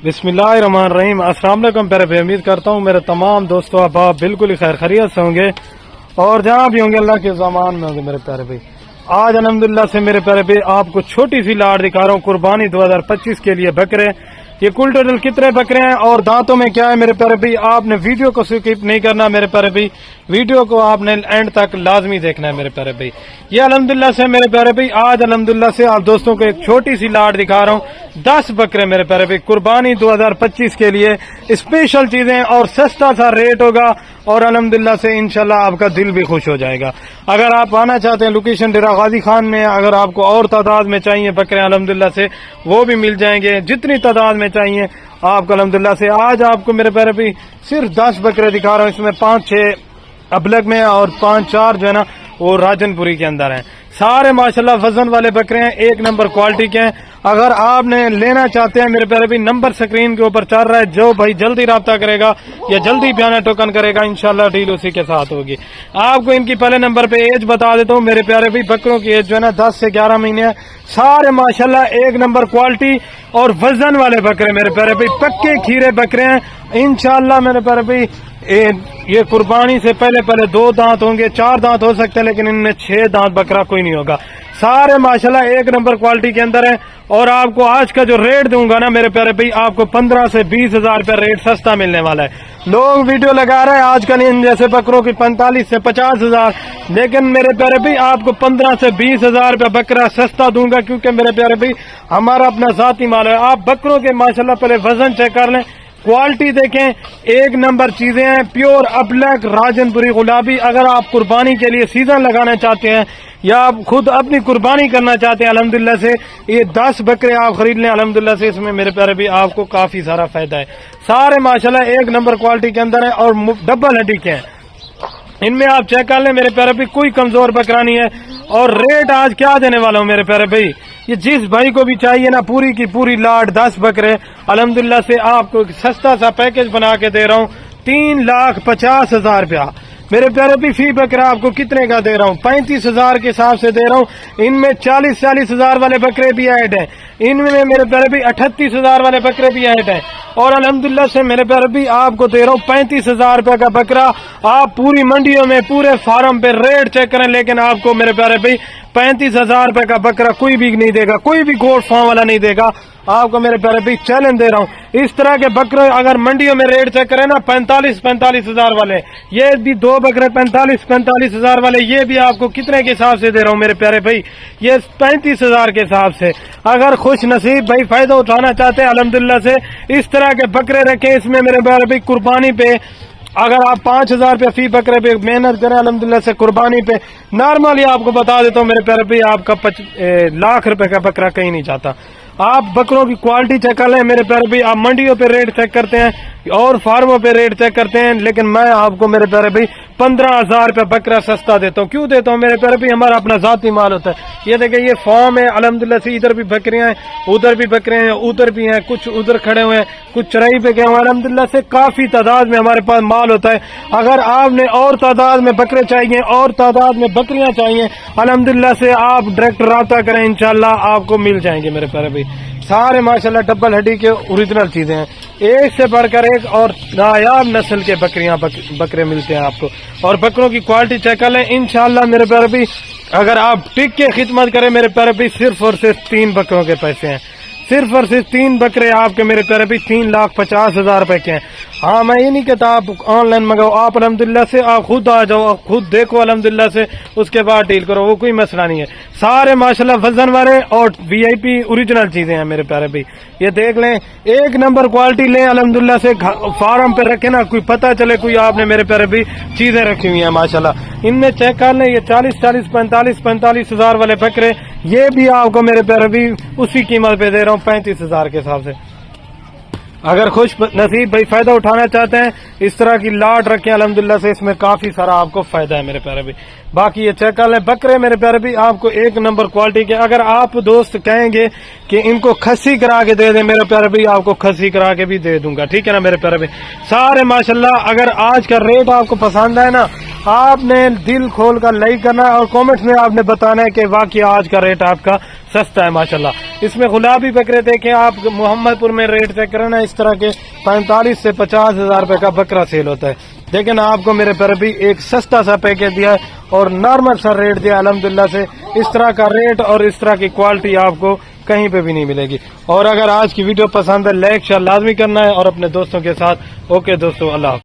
बिस्मिल्लाहिर्रहमानिर्रहीम। अस्सलाम वालेकुम प्यारे भाई, उम्मीद करता हूँ मेरे तमाम दोस्तों अहबाब बिल्कुल ही खैर खैरियत से होंगे और जहाँ भी होंगे अल्लाह के ज़मान में होंगे। मेरे प्यारे भाई आज अल्हम्दुलिल्लाह से मेरे प्यारे भाई आपको छोटी सी लाट दिखा रहा हूँ कुर्बानी 2025 के लिए बकरे। ये कुल टोटल कितने बकरे हैं और दांतों में क्या है मेरे प्यारे भाई, आपने वीडियो को स्किप नहीं करना मेरे प्यारे भाई, वीडियो को आपने एंड तक लाजमी देखना है मेरे प्यारे भाई। ये अल्हम्दुलिल्लाह से मेरे प्यारे भाई आज अल्हम्दुलिल्लाह से आप दोस्तों को एक छोटी सी लाट दिखा रहा हूँ। 10 बकरे मेरे प्यारे भाई कुर्बानी 2025 के लिए स्पेशल चीजें और सस्ता सा रेट होगा और अल्हम्दुलिल्लाह से इंशाल्लाह आपका दिल भी खुश हो जाएगा। अगर आप आना चाहते हैं लोकेशन डेरा गाजी खान में, अगर आपको और तादाद में चाहिए बकरे अल्हम्दुलिल्लाह से वो भी मिल जाएंगे, जितनी तादाद में चाहिए आपको अल्हम्दुलिल्लाह से। आज आपको मेरे प्यारे भाई सिर्फ 10 बकरे दिखा रहा हूँ, इसमें 5-6 अबलग में और 5-4 जो है ना वो राजनपुरी के अंदर हैं। सारे माशाल्लाह वजन वाले बकरे हैं, एक नंबर क्वालिटी के हैं। अगर आपने लेना चाहते हैं मेरे प्यारे भाई नंबर स्क्रीन के ऊपर चल रहा है, जो भाई जल्दी राब्ता करेगा या जल्दी बयाना टोकन करेगा इंशाल्लाह डील उसी के साथ होगी। आपको इनकी पहले नंबर पे एज बता देता हूँ मेरे प्यारे भाई, बकरों की एज जो है ना 10 से 11 महीने है। सारे माशाल्लाह एक नंबर क्वालिटी और वजन वाले बकरे मेरे प्यारे भाई, पक्के खीरे बकरे हैं इंशाल्लाह मेरे प्यारे भाई। ये कुर्बानी से पहले 2 दांत होंगे, 4 दांत हो सकते हैं, लेकिन इनमें 6 दांत बकरा कोई नहीं होगा। सारे माशाल्लाह एक नंबर क्वालिटी के अंदर है। और आपको आज का जो रेट दूंगा ना मेरे प्यारे भाई, आपको 15 से 20 हजार रुपया रेट सस्ता मिलने वाला है। लोग वीडियो लगा रहे हैं आजकल इन जैसे बकरों की 45 से 50 हजार, लेकिन मेरे प्यारे भाई आपको 15 से 20 हजार रुपया बकरा सस्ता दूंगा, क्योंकि मेरे प्यारे भाई हमारा अपना जाती माल है। आप बकरों के माशाल्लाह पहले वजन चेक कर लें, क्वालिटी देखें, एक नंबर चीजें हैं, प्योर अबलग राजनपुरी गुलाबी। अगर आप कुर्बानी के लिए सीजन लगाना चाहते हैं या आप खुद अपनी कुर्बानी करना चाहते हैं अल्हम्दुलिल्लाह से ये 10 बकरे आप खरीद लें अल्हम्दुलिल्लाह से, इसमें मेरे प्यारे भी आपको काफी सारा फायदा है। सारे माशाल्लाह एक नंबर क्वालिटी के अंदर है और डबल हड्डी के हैं। इनमें आप चेक कर लें मेरे प्यारे भाई, कोई कमजोर बकरा नहीं है। और रेट आज क्या देने वाला हूँ मेरे प्यारे भाई, ये जिस भाई को भी चाहिए ना पूरी की पूरी लाट 10 बकरे अल्हम्दुलिल्लाह से आपको सस्ता सा पैकेज बना के दे रहा हूँ 3,50,000 रुपया मेरे प्यारे भी। फी बकरा आपको कितने का दे रहा हूँ, 35,000 के हिसाब से दे रहा हूँ। इनमें 40-40 हजार वाले बकरे भी ऐड हैं, इनमें मेरे प्यारे भी 38 हजार वाले बकरे भी ऐड हैं। और अल्हम्दुलिल्लाह से मेरे प्यारे भी आपको दे रहा हूँ 35,000 रुपए का बकरा। आप पूरी मंडियों में पूरे फार्म पे रेट चेक करें, लेकिन आपको मेरे प्यारे भाई 35,000 रुपए का बकरा कोई भी नहीं देगा, कोई भी गोट फार्म वाला नहीं देगा आपको मेरे प्यारे भाई। चैलेंज दे रहा हूँ, इस तरह के बकरे अगर मंडियों में रेट चेक करें ना 45-45 हजार वाले, ये भी 2 बकरे 45-45 हजार वाले, ये भी आपको कितने के हिसाब से दे रहा हूँ मेरे प्यारे भाई, ये 35 हजार के हिसाब से। अगर खुश नसीब भाई फायदा उठाना चाहते हैं अल्हम्दुलिल्लाह से इस तरह के बकरे रखें। इसमें मेरे प्यारे भाई कुर्बानी पे अगर आप 5,000 रुपया फी बकरे पे मेहनत करें अल्हम्दुलिल्लाह से कुर्बानी पे, नॉर्मली आपको बता देता हूँ मेरे प्यारे भाई आपका लाख रुपए का बकरा कहीं नहीं जाता। आप बकरों की क्वालिटी चेक कर लें मेरे प्यारे भाई, आप मंडियों पे रेट चेक करते हैं और फार्मों पे रेट चेक करते हैं, लेकिन मैं आपको मेरे प्यारे भाई 15,000 रुपया बकरा सस्ता देता हूँ। क्यों देता हूँ मेरे प्यारे भाई, हमारा अपना जाती माल होता है। ये देखिए ये फार्म है अल्हम्दुलिल्लाह से, इधर भी बकरियां हैं, उधर भी बकरे हैं, उधर भी हैं, कुछ उधर खड़े हुए हैं, कुछ चराई पे गए हुए हैं। अल्हम्दुलिल्लाह से काफी तादाद में हमारे पास माल होता है। अगर आपने और तादाद में बकरे चाहिए और तादाद में बकरियां चाहिए अल्हम्दुलिल्लाह से आप डायरेक्ट राब्ता करें, इंशाल्लाह आपको मिल जाएंगे मेरे प्यारे भाई। सारे माशाल्लाह डबल हड्डी के ओरिजिनल चीजें हैं, एक से बढ़कर एक और नायाब नस्ल के बकरे मिलते हैं आपको। और बकरों की क्वालिटी चेक कर लें इंशाल्लाह मेरे प्यारे भाई, अगर आप टिक के खिदमत करें मेरे प्यारे भाई, सिर्फ और सिर्फ 3 बकरों के पैसे हैं, सिर्फ और सिर्फ 3 बकरे आपके मेरे प्यारे भाई 3,50,000 रुपए के हैं। हाँ मैं ये नहीं कहता आप ऑनलाइन मंगाओ, आप अल्हम्दुलिल्लाह से आप खुद आ जाओ, आप खुद देखो अल्हम्दुलिल्लाह से, उसके बाद डील करो, वो कोई मसला नहीं है। सारे माशाल्लाह वजन वाले और VIP ओरिजिनल चीजें हैं मेरे प्यारे भाई। ये देख लें एक नंबर क्वालिटी लें अल्हम्दुलिल्लाह से, फार्म पे रखे ना कोई पता चले कोई आपने मेरे प्यारे भाई चीजें रखी हुई हैं माशाल्लाह। इनमें चेक कर लें ये 40-40 45-45 हजार वाले बकरे, ये भी आपको मेरे प्यारे भाई उसी कीमत पे दे रहा हूँ 35 हजार के हिसाब से। अगर खुश नसीब भाई फायदा उठाना चाहते हैं इस तरह की लाट रखें अल्हम्दुलिल्लाह से, इसमें काफी सारा आपको फायदा है मेरे प्यारे भाई। बाकी ये चेक कर लें बकरे मेरे प्यारे भाई आपको एक नंबर क्वालिटी के। अगर आप दोस्त कहेंगे कि इनको खस्सी करा के दे दें मेरे प्यारे भाई, आपको खस्सी करा के भी दे दूंगा, ठीक है ना मेरे प्यारे भाई। सारे माशाल्लाह अगर आज का रेट आपको पसंद है ना, आपने दिल खोल कर लाइक करना है और कमेंट्स में आपने बताना है कि वाकई आज का रेट आपका सस्ता है माशाल्लाह। इसमें गुलाबी बकरे देखें आप, मोहम्मदपुर में रेट चेक करना, इस तरह के 45 से 50 हजार रुपए का बकरा सेल होता है। देखें ना, आपको मेरे पर भी एक सस्ता सा पैकेज दिया है और नॉर्मल सा रेट दिया अल्हम्दुलिल्लाह से। इस तरह का रेट और इस तरह की क्वालिटी आपको कहीं पे भी नहीं मिलेगी। और अगर आज की वीडियो पसंद है, लाइक शेयर लाजमी करना है और अपने दोस्तों के साथ। ओके दोस्तों, अल्लाह।